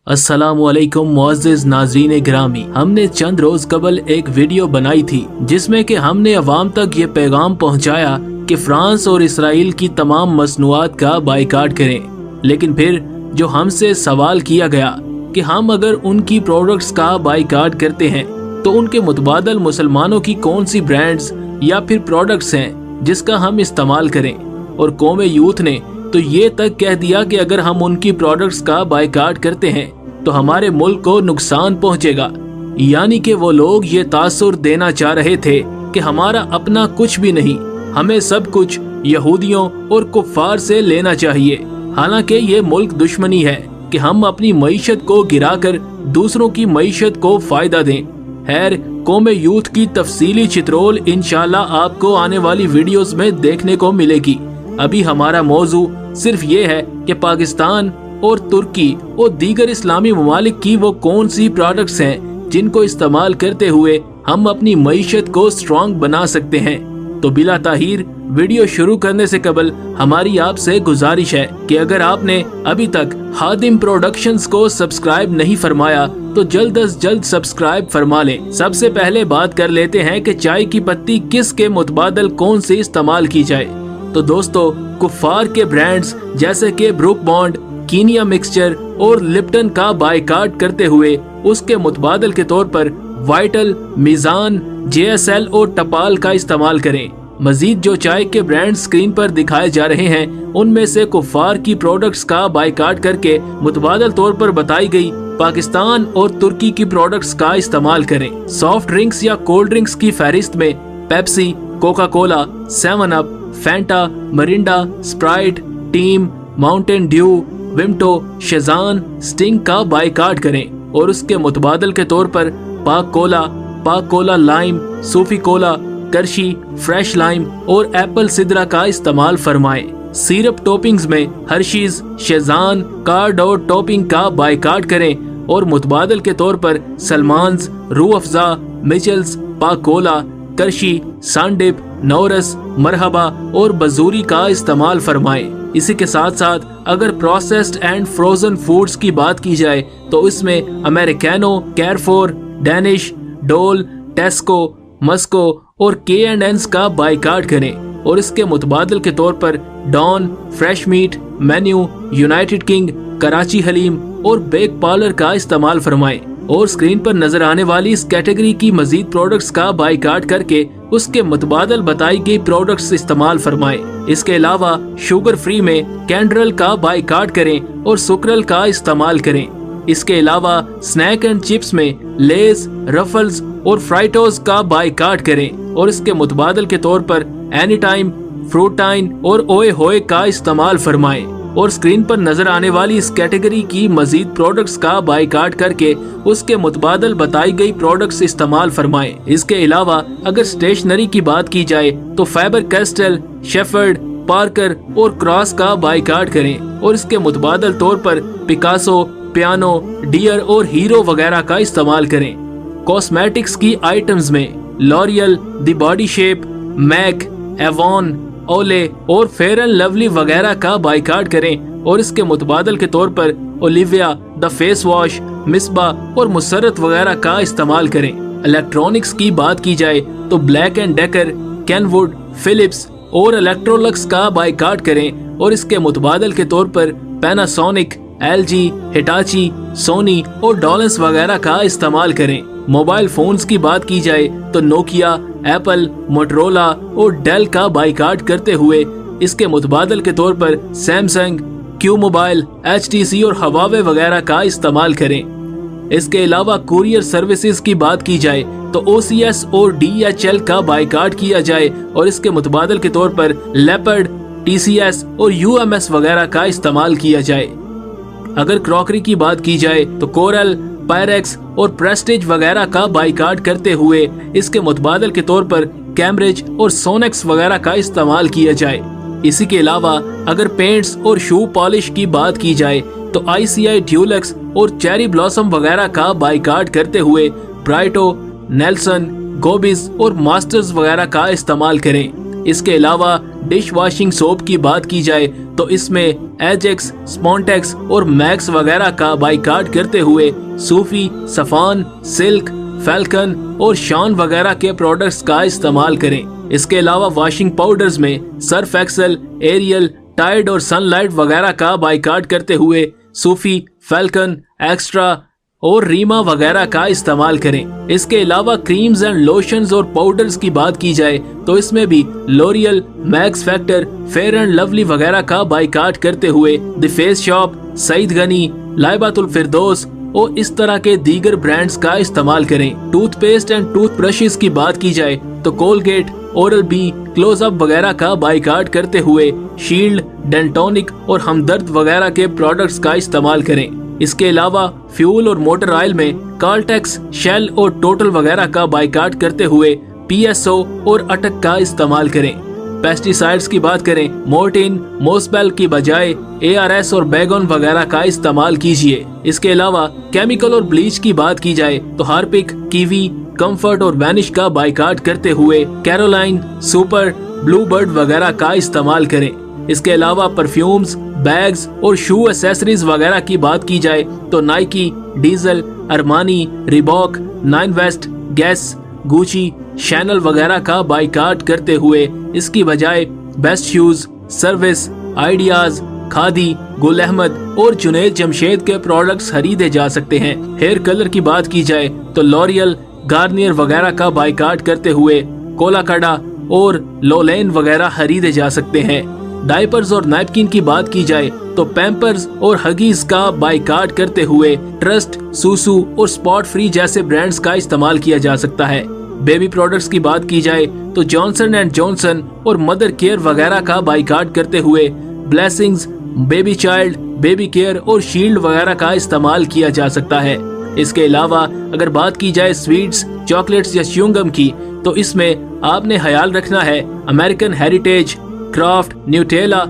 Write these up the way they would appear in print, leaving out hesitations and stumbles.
अस्सलामुअलैकुम मुअज़्ज़िज़ नाज़रीन ग्रामी, हमने चंद रोज कबल एक वीडियो बनाई थी जिसमें कि हमने अवाम तक ये पैगाम पहुंचाया कि फ्रांस और इसराइल की तमाम मसनूआत का बाइकाट करें। लेकिन फिर जो हमसे सवाल किया गया कि हम अगर उनकी प्रोडक्ट्स का बाइकाट करते हैं तो उनके मुतबादल मुसलमानों की कौन सी ब्रांड्स या फिर प्रोडक्ट्स हैं जिसका हम इस्तेमाल करें, और कौम यूथ ने तो ये तक कह दिया कि अगर हम उनकी प्रोडक्ट्स का बाइकाट करते हैं तो हमारे मुल्क को नुकसान पहुंचेगा। यानी कि वो लोग ये तासुर देना चाह रहे थे कि हमारा अपना कुछ भी नहीं, हमें सब कुछ यहूदियों और कुफ्फार से लेना चाहिए। हालांकि ये मुल्क दुश्मनी है कि हम अपनी मईशत को गिराकर दूसरों की मईशत को फायदा दें। खैर, कौम यूथ की तफसीली चित्रोल इंशाल्लाह आपको आने वाली वीडियोस में देखने को मिलेगी। अभी हमारा मौजू सिर्फ ये है कि पाकिस्तान और तुर्की और दीगर इस्लामी ममालिक की वो कौन सी प्रोडक्ट्स हैं जिनको इस्तेमाल करते हुए हम अपनी मईशत को स्ट्रॉन्ग बना सकते हैं। तो बिला ताहीर वीडियो शुरू करने से कबल हमारी आपसे गुजारिश है कि अगर आपने अभी तक हादिम प्रोडक्शंस को सब्सक्राइब नहीं फरमाया तो जल्द अज जल्द सब्सक्राइब फरमा लें। सबसे पहले बात कर लेते हैं कि चाय की पत्ती किसके मुतबादल कौन सी इस्तेमाल की जाए। तो दोस्तों, कुफ्फार के ब्रांड्स जैसे कि ब्रुक बॉन्ड, कीनिया मिक्सचर और लिप्टन का बाइकाट करते हुए उसके मुतबादल के तौर पर वाइटल, मीजान, JSL और टपाल का इस्तेमाल करें। मजीद जो चाय के ब्रांड स्क्रीन पर दिखाए जा रहे हैं उनमें से कुफ्फार की प्रोडक्ट्स का बाइकाट करके मुतबादल तौर पर बताई गई पाकिस्तान और तुर्की की प्रोडक्ट्स का इस्तेमाल करें। सॉफ्ट ड्रिंक्स या कोल्ड ड्रिंक्स की फहरिस्त में Pepsi, Coca Cola, 7 up, Fanta, Mirinda, Sprite, Teem, Mountain Dew, Vimto, Shezan, Sting का बाइकाट करें और उसके मुतबादल के तौर पर Pak cola lime, Sufi cola, करशी, फ्रेश लाइम और एप्पल सिद्रा का इस्तेमाल फरमाएं। सिरप टॉपिंग्स में हर्शीज, शेजान, कार्ड और टॉपिंग का बाइकाट करें और मुतबादल के तौर पर सलमान्स, रूह अफ़ज़ा, मिचेल्स, पाक कोला, करशी, सांडिप, नौरस, मरहबा और बजूरी का इस्तेमाल फरमाएं। इसी के साथ साथ अगर प्रोसेस्ड एंड फ्रोजन फूड्स की बात की जाए तो इसमें अमेरिकानो, कैरफोर, डैनिश, डोल, टेस्को, मस्को और K&N's का बाइकाट करें और इसके मुतबादल के तौर पर Dawn, fresh meat, menu, United King, Karachi haleem और बेक पार्लर का इस्तेमाल फरमाएं और स्क्रीन पर नजर आने वाली इस कैटेगरी की मजीद प्रोडक्ट्स का बाइकाट करके उसके मुतबादल बताई गई प्रोडक्ट्स इस्तेमाल फरमाएं। इसके अलावा शुगर फ्री में कैंड्रल का बाइकाट करें और सुक्रल का इस्तेमाल करें। इसके अलावा स्नैक एंड चिप्स में लेज, रफल्स और फ्राइटोज का बाइकाट करें और इसके मुतबादल के तौर पर एनी टाइम, फ्रूटाइन और ओए होए का इस्तेमाल फरमाएं और स्क्रीन पर नजर आने वाली इस कैटेगरी की मजीद प्रोडक्ट्स का बाइकाट करके उसके मुतबादल बताई गई प्रोडक्ट्स इस्तेमाल फरमाएं। इसके अलावा अगर स्टेशनरी की बात की जाए तो फैबर कैस्टल, शेफर्ड, पार्कर और क्रॉस का बाइकाट करें और इसके मुतबादल तौर पर पिकासो, पियानो, डियर और हीरो वगैरह का इस्तेमाल करें। कॉस्मेटिक्स की आइटम्स में L'Oreal, the Body Shop, MAC, Avon, Olay और फेयर एंड लवली वगैरह का बाइकाट करें और इसके मुतबादल के तौर पर Olivia, the face wash, Misbah और मुसरत वगैरह का इस्तेमाल करें। इलेक्ट्रॉनिक्स की बात की जाए तो Black and Decker, Kenwood, Philips और इलेक्ट्रोलक्स का बाइकाट करें और इसके मुतबादल के तौर पर पैनासोनिक, LG, हिटाची, सोनी और डॉलेंस वगैरह का इस्तेमाल करें। मोबाइल फोन्स की बात की जाए तो नोकिया, एप्पल, मोटरोला और डेल का बाइकाट करते हुए इसके मुतबादल के तौर पर सैमसंग, क्यू मोबाइल, HTC और हवावे वगैरह का इस्तेमाल करें। इसके अलावा कुरियर सर्विसेज की बात की जाए तो OCS और DHL का बाइकाट किया जाए और इसके मुतबादल के तौर पर लेपर्ड, TCS और UMS वगैरह का इस्तेमाल किया जाए। अगर क्रॉकरी की बात की जाए तो कोरल, पायरेक्स और प्रेस्टीज वगैरह का बाइकाट करते हुए इसके मुतबादल के तौर पर कैम्ब्रिज और सोनेक्स वगैरह का इस्तेमाल किया जाए। इसी के अलावा अगर पेंट्स और शू पॉलिश की बात की जाए तो ICI ड्यूलक्स और चेरी ब्लॉसम वगैरह का बाइकाट करते हुए ब्राइटो, नेल्सन, गोबिस और मास्टर्स वगैरह का इस्तेमाल करें। इसके अलावा डिश वॉशिंग सोप की बात की जाए तो इसमें एजेक्स, स्पॉन्टेक्स और मैक्स वगैरह का बाइकाट करते हुए सूफी, सफान, सिल्क, फैल्कन और शॉन वगैरह के प्रोडक्ट्स का इस्तेमाल करें। इसके अलावा वॉशिंग पाउडर्स में सर्फ एक्सेल, एरियल, टाइड और सनलाइट वगैरह का बाइकाट करते हुए सूफी, फैल्कन, एक्स्ट्रा और रीमा वगैरह का इस्तेमाल करें। इसके अलावा क्रीम्स एंड लोशंस और पाउडर्स की बात की जाए तो इसमें भी L'Oreal, Max Factor, Fair and Lovely वगैरह का बाइकाट करते हुए the Face Shop, Saeed Ghani, लाइबातुल फिरदौस और इस तरह के दीगर ब्रांड्स का इस्तेमाल करें। टूथपेस्ट एंड टूथब्रशेस की बात की जाए तो कोलगेट, ओरल बी, क्लोजअप वगैरह का बाइकाट करते हुए शील्ड, डेंटोनिक और हमदर्द वगैरह के प्रोडक्ट्स का इस्तेमाल करें। इसके अलावा फ्यूल और मोटर ऑयल में कार्लटेक्स, शेल और टोटल वगैरह का बाइकाट करते हुए PSO और अटक का इस्तेमाल करें। पेस्टिसाइड्स की बात करें, मोर्टिन, मोसबेल की बजाय ARS और बैगन वगैरह का इस्तेमाल कीजिए। इसके अलावा केमिकल और ब्लीच की बात की जाए तो हार्पिक, कीवी, कंफर्ट और वैनिश का बाइकाट करते हुए कैरोलाइन, सुपर, ब्लूबर्ड वगैरह का इस्तेमाल करें। इसके अलावा परफ्यूम्स, बैग्स और शू एसेसरीज वगैरह की बात की जाए तो Nike, Diesel, Armani, Reebok, Nine West, Guess, Gucci, Chanel वगैरह का बाइकाट करते हुए इसकी बजाय best shoes, Servis, ideas, Khaadi, Gul Ahmed और जुनैद जमशेद के प्रोडक्ट्स खरीदे जा सकते हैं। हेयर कलर की बात की जाए तो लॉरियल, गार्नियर वगैरह का बाइकाट करते हुए कोलाकाडा और लोलेन वगैरह खरीदे जा सकते हैं। डायपर्स और नैपकिन की बात की जाए तो पैम्पर्स और हगीज का बाइकाट करते हुए ट्रस्ट, सुसु और स्पॉट फ्री जैसे ब्रांड्स का इस्तेमाल किया जा सकता है। बेबी प्रोडक्ट्स की बात की जाए तो जॉनसन एंड जॉनसन और मदर केयर वगैरह का बाइकाट करते हुए blessings, baby child, baby care और शील्ड वगैरह का इस्तेमाल किया जा सकता है। इसके अलावा अगर बात की जाए स्वीट्स, चॉकलेट्स या च्युइंगम की तो इसमें आपने ख्याल रखना है American heritage, craft, Nutella,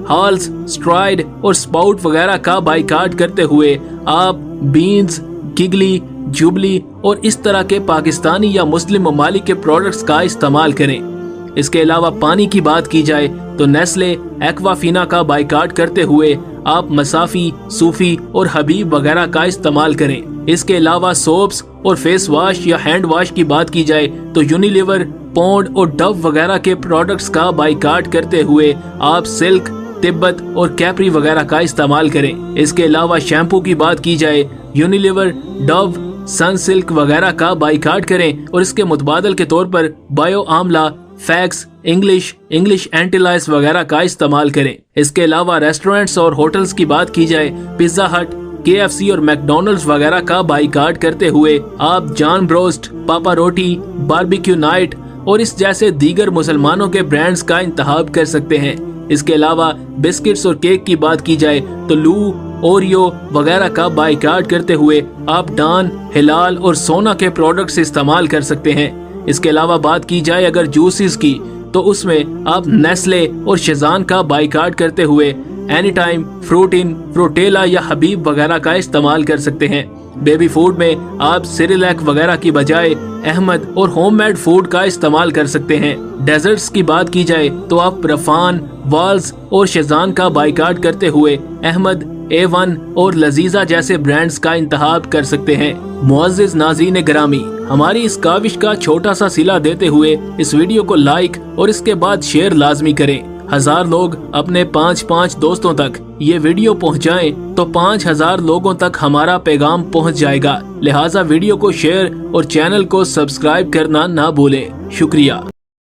halls, STRIDE और स्पाउट वगैरह का बाइकाट करते हुए आप बीन्स, किगली, जुबली और इस तरह के पाकिस्तानी या मुस्लिम ममालिक के प्रोडक्ट्स का इस्तेमाल करें। इसके अलावा पानी की बात की जाए तो नेस्ले, एक्वाफिना का बाइकाट करते हुए आप मसाफी, सूफी और हबीब वगैरह का इस्तेमाल करें। इसके अलावा सोप्स और फेस वॉश या हैंड वॉश की बात की जाए तो यूनिलीवर, पॉन्ड और डव वगैरह के प्रोडक्ट्स का बाइकाट करते हुए आप सिल्क, तिब्बत और कैप्री वगैरह का इस्तेमाल करें। इसके अलावा शैम्पू की बात की जाए यूनिलीवर, डव, सनसिल्क वगैरह का बाइकाट करें और इसके मुतबादल के तौर पर बायो आमला, फैक्स, इंग्लिश एंटीलाइस वगैरह का इस्तेमाल करें। इसके अलावा रेस्टोरेंट्स और होटल्स की बात की जाए पिज्जा हट, KFC और मैकडोनल्ड्स वगैरह का बाइकाट करते हुए आप जॉन ब्रोस्ट, पापा रोटी, बारबेक्यू नाइट और इस जैसे दीगर मुसलमानों के ब्रांड्स का इंतखाब कर सकते हैं। इसके अलावा बिस्किट्स और केक की बात की जाए तो लू, ओरियो वगैरह का बाइकाट करते हुए आप डान, हिलाल और सोना के प्रोडक्ट्स इस्तेमाल कर सकते हैं। इसके अलावा बात की जाए अगर जूसेस की तो उसमें आप नेस्ले और शेज़ान का बाइकाट करते हुए एनी टाइम, फ्रूटिन, फ्रूटेला या हबीब वगैरह का इस्तेमाल कर सकते हैं। बेबी फूड में आप सिरिलैक वगैरह की बजाय अहमद और होममेड फूड का इस्तेमाल कर सकते हैं। डेजर्ट्स की बात की जाए तो आप रफान, वाल्स और शेज़ान का बाइकाट करते हुए अहमद, A1 और लजीजा जैसे ब्रांड्स का इंतखाब कर सकते हैं। मुअज़्ज़िज़ नाज़रीन ग्रामी, हमारी इस काविश का छोटा सा सिला देते हुए इस वीडियो को लाइक और इसके बाद शेयर लाजमी करें। 1000 लोग अपने 5 दोस्तों तक ये वीडियो पहुंचाएं तो 5000 लोगों तक हमारा पैगाम पहुंच जाएगा। लिहाजा वीडियो को शेयर और चैनल को सब्सक्राइब करना ना भूलें। शुक्रिया।